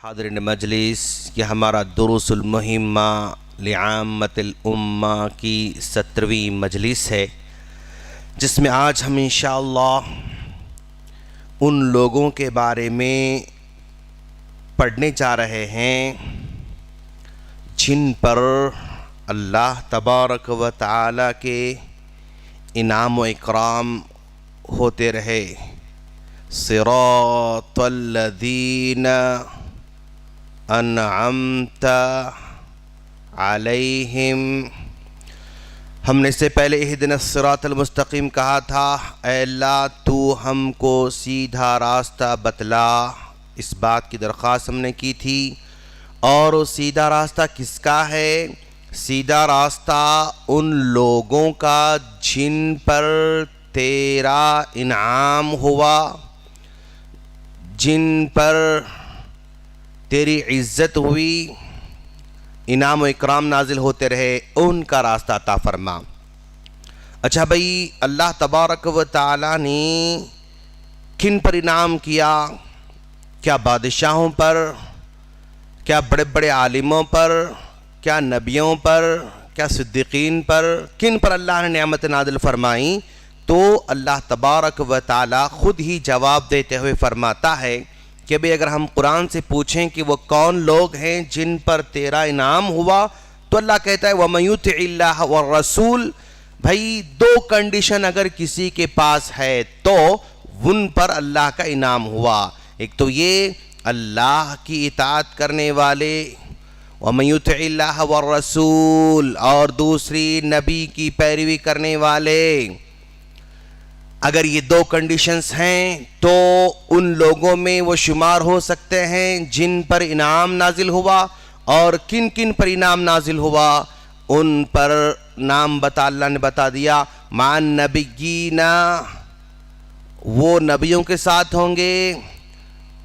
حاضرین مجلس، یہ ہمارا دروس المہمہ لعامۃ الامہ کی 17ویں مجلس ہے، جس میں آج ہم انشاءاللہ ان لوگوں کے بارے میں پڑھنے جا رہے ہیں جن پر اللہ تبارک و تعالی کے انعام و اکرام ہوتے رہے۔ صراط الذین انعمت علیہم، ہم نے اس سے پہلے اہدنا الصراط المستقیم کہا تھا، اے اللہ تو ہم کو سیدھا راستہ بتلا، اس بات کی درخواست ہم نے کی تھی۔ اور وہ سیدھا راستہ کس کا ہے؟ سیدھا راستہ ان لوگوں کا جن پر تیرا انعام ہوا، جن پر تیری عزت ہوئی، انعام و اکرام نازل ہوتے رہے، ان کا راستہ عطا فرما۔ اچھا بھائی، اللہ تبارک و تعالی نے کن پر انعام کیا؟ کیا بادشاہوں پر؟ کیا بڑے بڑے عالموں پر؟ کیا نبیوں پر؟ کیا صدیقین پر؟ کن پر اللہ نے نعمت نازل فرمائی؟ تو اللہ تبارک و تعالی خود ہی جواب دیتے ہوئے فرماتا ہے کہ بھئی اگر ہم قرآن سے پوچھیں کہ وہ کون لوگ ہیں جن پر تیرا انعام ہوا، تو اللہ کہتا ہے وَمَن يُطِعِ اللَّهَ وَالرَّسُولَ۔ بھائی دو کنڈیشن اگر کسی کے پاس ہے تو ان پر اللہ کا انعام ہوا۔ ایک تو یہ اللہ کی اطاعت کرنے والے، وَمَن يُطِعِ اللَّهَ وَالرَّسُولَ، اور دوسری نبی کی پیروی کرنے والے۔ اگر یہ دو کنڈیشنز ہیں تو ان لوگوں میں وہ شمار ہو سکتے ہیں جن پر انعام نازل ہوا۔ اور کن کن پر انعام نازل ہوا ان پر نام اللہ نے بتا دیا۔ مع النبیین، وہ نبیوں کے ساتھ ہوں گے،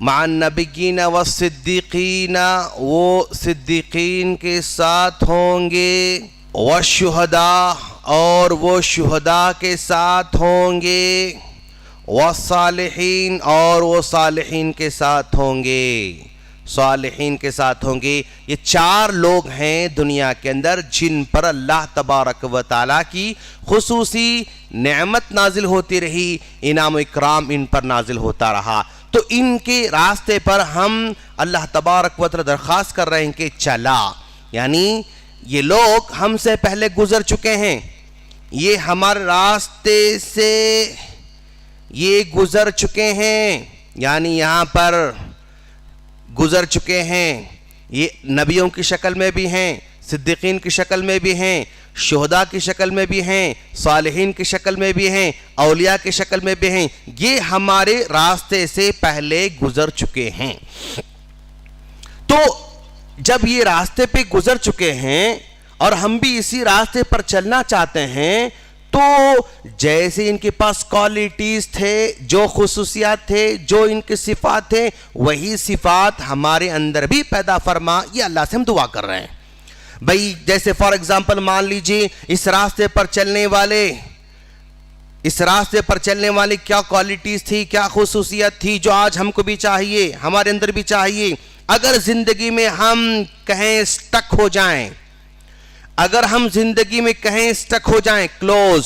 مع النبیین والصدیقین، وہ صدیقین کے ساتھ ہوں گے، والشہداء، اور وہ شہداء کے ساتھ ہوں گے، والصالحین، اور وہ صالحین کے ساتھ ہوں گے، صالحین کے ساتھ ہوں گے۔ یہ چار لوگ ہیں دنیا کے اندر جن پر اللہ تبارک و تعالیٰ کی خصوصی نعمت نازل ہوتی رہی، انعام و اکرام ان پر نازل ہوتا رہا۔ تو ان کے راستے پر ہم اللہ تبارک و تعالیٰ درخواست کر رہے ہیں کہ چلا، یعنی یہ لوگ ہم سے پہلے گزر چکے ہیں، یہ ہمارے راستے سے یہ گزر چکے ہیں، یعنی یہاں پر گزر چکے ہیں۔ یہ نبیوں کی شکل میں بھی ہیں، صدیقین کی شکل میں بھی ہیں، شہداء کی شکل میں بھی ہیں، صالحین کی شکل میں بھی ہیں، اولیاء کی شکل میں بھی ہیں۔ یہ ہمارے راستے سے پہلے گزر چکے ہیں۔ تو جب یہ راستے پہ گزر چکے ہیں اور ہم بھی اسی راستے پر چلنا چاہتے ہیں، تو جیسے ان کے پاس کوالٹیز تھے، جو خصوصیات تھے، جو ان کے صفات تھے، وہی صفات ہمارے اندر بھی پیدا فرما، یہ اللہ سے ہم دعا کر رہے ہیں۔ بھئی جیسے فار ایگزامپل مان لیجئے اس راستے پر چلنے والے کیا کوالٹیز تھی، کیا خصوصیت تھی جو آج ہم کو بھی چاہیے، ہمارے اندر بھی چاہیے۔ اگر زندگی میں ہم کہیں سٹک ہو جائیں، اگر ہم زندگی میں کہیں سٹک ہو جائیں، کلوز،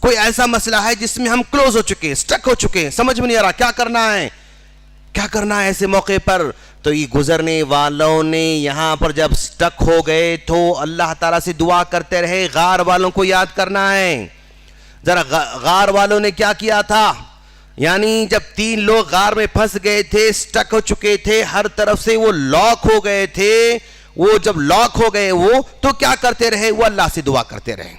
کوئی ایسا مسئلہ ہے جس میں ہم کلوز ہو چکے ہیں، سٹک ہو چکے ہیں، سمجھ میں نہیں آ رہا کیا کرنا ہے ایسے موقع پر، تو یہ گزرنے والوں نے یہاں پر جب سٹک ہو گئے تو اللہ تعالیٰ سے دعا کرتے رہے۔ غار والوں کو یاد کرنا ہے، ذرا غار والوں نے کیا کیا تھا، یعنی جب 3 لوگ غار میں پھنس گئے تھے، سٹک ہو چکے تھے، ہر طرف سے وہ لاک ہو گئے تھے، وہ جب لاک ہو گئے وہ تو کیا کرتے رہے؟ وہ اللہ سے دعا کرتے رہے۔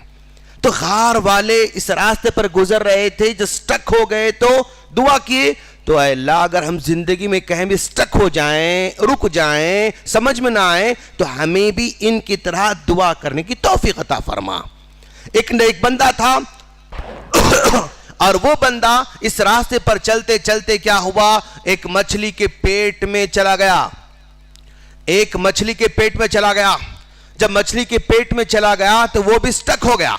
تو غار والے اس راستے پر گزر رہے تھے، جب سٹک ہو گئے تو دعا کیے، تو اے اللہ اگر ہم زندگی میں کہیں بھی سٹک ہو جائیں، رک جائیں، سمجھ میں نہ آئے، تو ہمیں بھی ان کی طرح دعا کرنے کی توفیق عطا فرما۔ ایک بندہ تھا اور وہ بندہ اس راستے پر چلتے چلتے کیا ہوا، ایک مچھلی کے پیٹ میں چلا گیا، جب مچھلی کے پیٹ میں چلا گیا تو وہ بھی سٹک ہو گیا،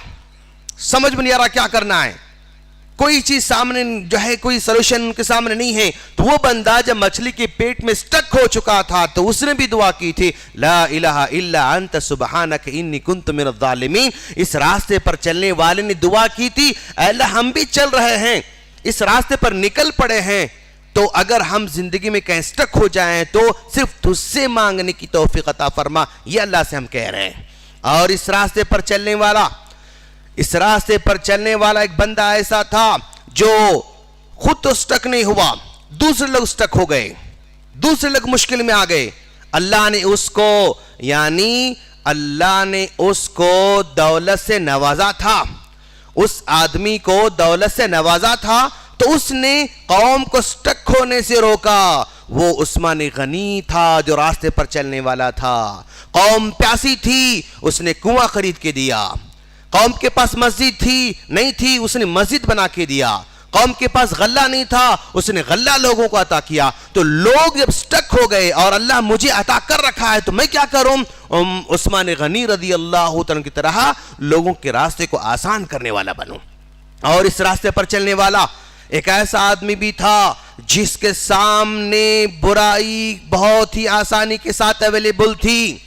سمجھ میں نہیں آ رہا کیا کرنا ہے۔ کوئی چیز سامنے جو ہے کوئی سولوشن ان کے سامنے نہیں ہے، تو وہ بندہ جب مچھلی کے پیٹ میں سٹک ہو چکا تھا تو اس نے بھی دعا کی تھی، لا الہ الا انت سبحانک انی کنت من الظالمین۔ اس راستے پر چلنے والے نے دعا کی تھی، اے اللہ ہم بھی چل رہے ہیں، اس راستے پر نکل پڑے ہیں، تو اگر ہم زندگی میں کہیں سٹک ہو جائیں تو صرف تجھ سے مانگنے کی توفیق عطا فرما، یہ اللہ سے ہم کہہ رہے ہیں۔ اور اس راستے پر چلنے والا ایک بندہ ایسا تھا جو خود تو سٹک نہیں ہوا، دوسرے لوگ سٹک ہو گئے، دوسرے لوگ مشکل میں آ گئے، اللہ نے اس کو دولت سے نوازا تھا، اس آدمی کو دولت سے نوازا تھا، تو اس نے قوم کو سٹک ہونے سے روکا۔ وہ عثمان غنی تھا جو راستے پر چلنے والا تھا، قوم پیاسی تھی، اس نے کنواں خرید کے دیا، قوم کے پاس مسجد نہیں تھی، اس نے مسجد بنا کے دیا، قوم کے پاس غلہ نہیں تھا، اس نے غلہ لوگوں کو عطا کیا۔ تو لوگ جب سٹک ہو گئے اور اللہ مجھے عطا کر رکھا ہے تو میں کیا کروں، عثمان غنی رضی اللہ عنہ کی طرح لوگوں کے راستے کو آسان کرنے والا بنوں۔ اور اس راستے پر چلنے والا ایک ایسا آدمی بھی تھا جس کے سامنے برائی بہت ہی آسانی کے ساتھ اویلیبل تھی،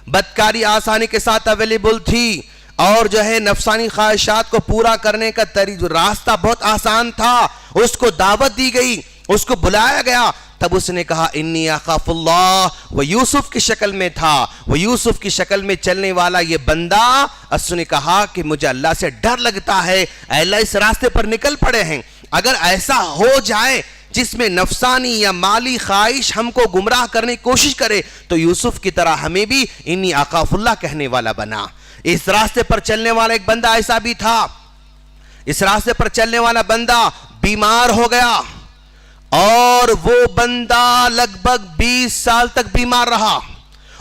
بدکاری آسانی کے ساتھ اویلیبل تھی، اور جو ہے نفسانی خواہشات کو پورا کرنے کا راستہ بہت آسان تھا۔ اس کو دعوت دی گئی، اس کو بلایا گیا، تب اس نے کہا انی اخاف اللہ۔ وہ یوسف کی شکل میں تھا، وہ یوسف کی شکل میں چلنے والا یہ بندہ، اس نے کہا کہ مجھے اللہ سے ڈر لگتا ہے، اے اللہ اس راستے پر نکل پڑے ہیں، اگر ایسا ہو جائے جس میں نفسانی یا مالی خواہش ہم کو گمراہ کرنے کی کوشش کرے تو یوسف کی طرح ہمیں بھی انی اخاف اللہ کہنے والا بنا۔ اس راستے پر چلنے والا ایک بندہ ایسا بھی تھا، اس راستے پر چلنے والا بندہ بیمار ہو گیا، اور وہ بندہ لگ بھگ 20 سال تک بیمار رہا۔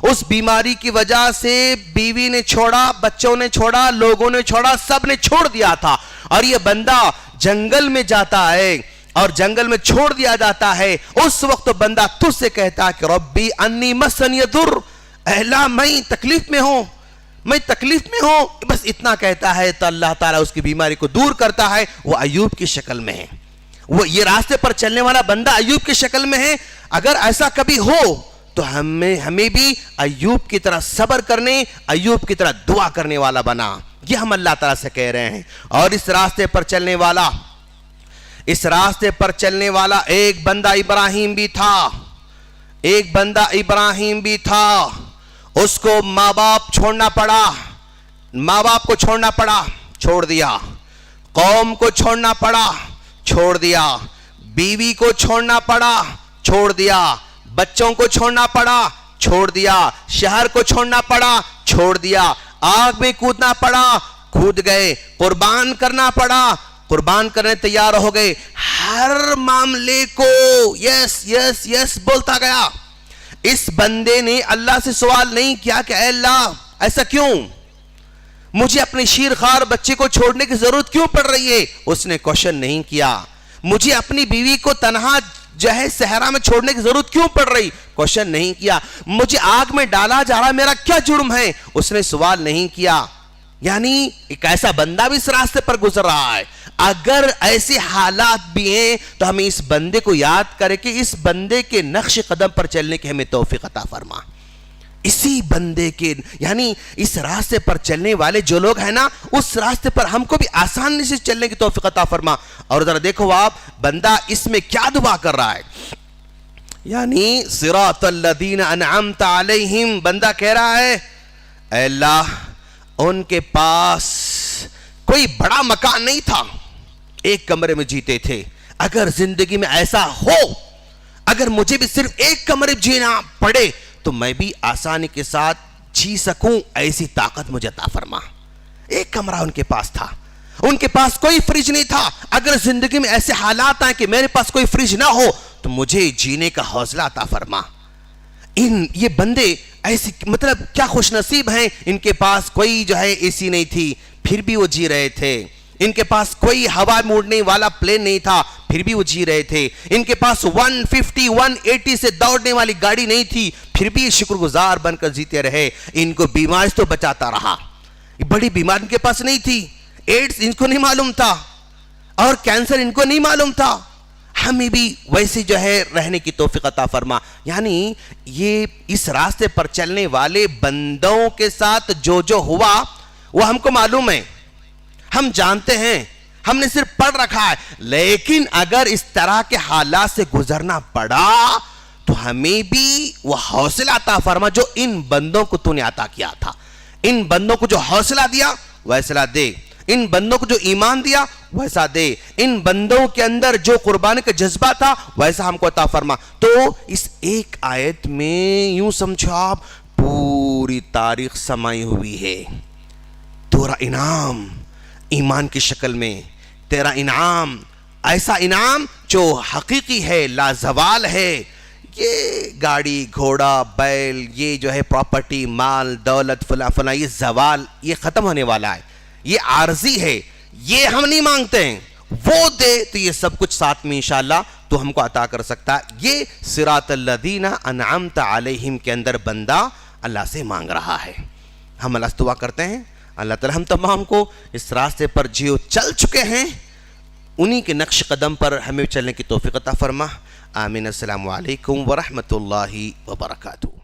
اس بیماری کی وجہ سے بیوی نے چھوڑا، بچوں نے چھوڑا، لوگوں نے چھوڑا، سب نے چھوڑ دیا تھا، اور یہ بندہ جنگل میں جاتا ہے اور جنگل میں چھوڑ دیا جاتا ہے۔ اس وقت بندہ تجھ سے کہتا کہ ربی انی مسنی الضر، اے اللہ میں تکلیف میں ہوں، بس اتنا کہتا ہے تو اللہ تعالیٰ اس کی بیماری کو دور کرتا ہے۔ وہ ایوب کی شکل میں ہے، وہ یہ راستے پر چلنے والا بندہ ایوب کی شکل میں ہے۔ اگر ایسا کبھی ہو تو ہمیں بھی ایوب کی طرح صبر کرنے، ایوب کی طرح دعا کرنے والا بنا، یہ ہم اللہ تعالیٰ سے کہہ رہے ہیں۔ اور اس راستے پر چلنے والا ایک بندہ ابراہیم بھی تھا، اس کو ماں باپ کو چھوڑنا پڑا، چھوڑ دیا، قوم کو چھوڑنا پڑا، چھوڑ دیا، بیوی کو چھوڑنا پڑا، چھوڑ دیا، بچوں کو چھوڑنا پڑا، چھوڑ دیا، شہر کو چھوڑنا پڑا، چھوڑ دیا، آگ میں کودنا پڑا، کود گئے، قربان کرنا پڑا، قربان کرنے تیار ہو گئے، ہر معاملے کو یس یس یس بولتا گیا۔ اس بندے نے اللہ سے سوال نہیں کیا کہ اے اللہ ایسا کیوں، مجھے اپنے شیرخوار بچے کو چھوڑنے کی ضرورت کیوں پڑ رہی ہے، اس نے کوشچن نہیں کیا۔ مجھے اپنی بیوی کو تنہا جو ہے صحرا میں چھوڑنے کی ضرورت کیوں پڑ رہی، کوشچن نہیں کیا۔ مجھے آگ میں ڈالا جا رہا، میرا کیا جرم ہے، اس نے سوال نہیں کیا۔ یعنی ایک ایسا بندہ بھی اس راستے پر گزر رہا ہے۔ اگر ایسے حالات بھی ہیں تو ہمیں اس بندے کو یاد کرے کہ اس بندے کے نقش قدم پر چلنے کی ہمیں توفیق عطا فرما۔ اسی بندے کے یعنی اس راستے پر چلنے والے جو لوگ ہیں نا، اس راستے پر ہم کو بھی آسانی سے چلنے کی توفیق عطا فرما۔ اور ذرا دیکھو آپ بندہ اس میں کیا دعا کر رہا ہے، یعنی صراط الذین انعمت علیہم، بندہ کہہ رہا ہے اے اللہ ان کے پاس کوئی بڑا مکان نہیں تھا، ایک کمرے میں جیتے تھے، اگر زندگی میں ایسا ہو، اگر مجھے بھی صرف ایک کمرے میں جینا پڑے تو میں بھی آسانی کے ساتھ جی سکوں، ایسی طاقت مجھے عطا فرما۔ ایک کمرہ ان کے پاس تھا، ان کے پاس کوئی فریج نہیں تھا، اگر زندگی میں ایسے حالات آئیں کہ میرے پاس کوئی فریج نہ ہو تو مجھے جینے کا حوصلہ عطا فرما۔ یہ بندے ایسی مطلب کیا خوش نصیب ہیں، ان کے پاس کوئی جو ہے اے سی نہیں تھی پھر بھی وہ جی رہے تھے، ان کے پاس کوئی ہوا موڑنے والا پلین نہیں تھا پھر بھی وہ جی رہے تھے، ان کے پاس 150 180 سے دوڑنے والی گاڑی نہیں تھی پھر بھی شکر گزار بن کر جیتے رہے۔ ان کو بیماری سے تو بچاتا رہا، بڑی بیماری ان کے پاس نہیں تھی، ایڈز ان کو نہیں معلوم تھا، اور کینسر ان کو نہیں معلوم تھا، ہمیں بھی ویسے جو ہے رہنے کی توفیق عطا فرما. یعنی یہ اس راستے پر چلنے والے بندوں کے ساتھ جو ہوا وہ ہم کو معلوم ہے، ہم جانتے ہیں، ہم نے صرف پڑھ رکھا ہے. لیکن اگر اس طرح کے حالات سے گزرنا پڑا تو ہمیں بھی وہ حوصلہ عطا فرما جو ان بندوں کو تو نے عطا کیا تھا. ان بندوں کو جو حوصلہ دیا ویسا دے، ان بندوں کو جو ایمان دیا ویسا دے، ان بندوں کے اندر جو قربانی کا جذبہ تھا ویسا ہم کو عطا فرما. تو اس ایک آیت میں یوں سمجھو آپ پوری تاریخ سمائی ہوئی ہے. تیرا انعام ایمان کی شکل میں، تیرا انعام ایسا انعام جو حقیقی ہے، لازوال ہے. یہ گاڑی گھوڑا بیل، یہ جو ہے پراپرٹی مال دولت فلاں فلاں، یہ زوال، یہ ختم ہونے والا ہے، یہ عارضی ہے، یہ ہم نہیں مانگتے ہیں. وہ دے تو یہ سب کچھ ساتھ میں انشاءاللہ تو ہم کو عطا کر سکتا ہے. یہ صراط الذین انعمت علیہم کے اندر بندہ اللہ سے مانگ رہا ہے. ہم اللہ سے دعا کرتے ہیں اللہ تعالی ہم تمام کو اس راستے پر جیو چل چکے ہیں انہی کے نقش قدم پر ہمیں چلنے کی توفیق عطا فرما. آمین. السلام علیکم ورحمۃ اللہ وبرکاتہ.